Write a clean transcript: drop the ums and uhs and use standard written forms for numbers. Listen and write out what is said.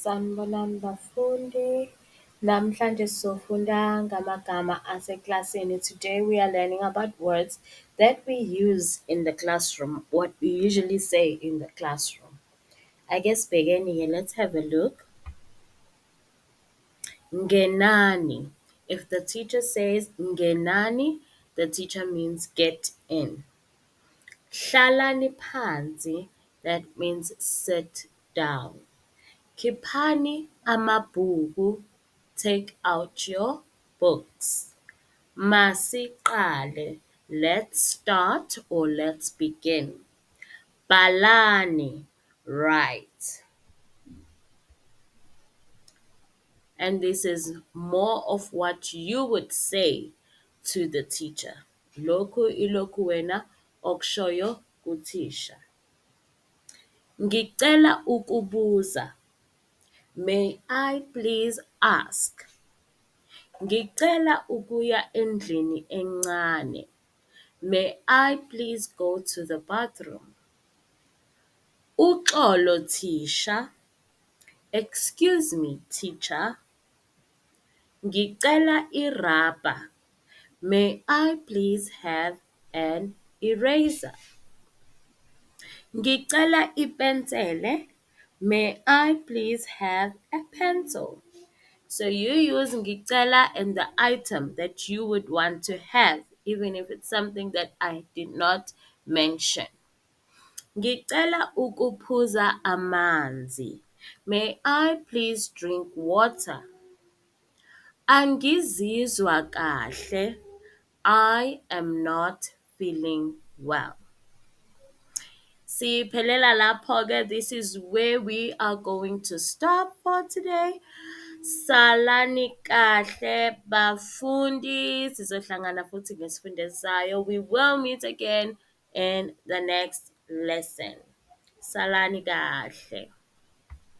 Sanibonani bafundi. Namhlanje sizofunda ngamagama aseklasini. Today we are learning about words that we use in the classroom, what we usually say in the classroom. I guess beginning here, let's have a look. Ngenani. If the teacher says ngenani, the teacher means get in. Hlalani phansi, that means sit down. Khiphani amabhuku, take out your books. Masiqale, let's start or let's begin. Bhalani, write. And this is more of what you would say to the teacher. Lokhu ilokhu wena okushoyo kuthisha. Ngicela ukubuza. May I please ask? Ngicela ukuya endlini encane. May I please go to the bathroom? Uxolo thisha. Excuse me, teacher. Ngicela irabha. May I please have an eraser? Ngicela ipensele. May I please have a pencil? So you use ngicela and the item that you would want to have, even if it's something that I did not mention. Ngicela ukuphuza amanzi. May I please drink water? Angizizwa kahle. I am not feeling well. Siphelela lapho-ke. This is where we are going to stop for today. Salani kahle bafundi, sizohlangana futhi ngesifundo esizayo. We will meet again in the next lesson. Salani kahle.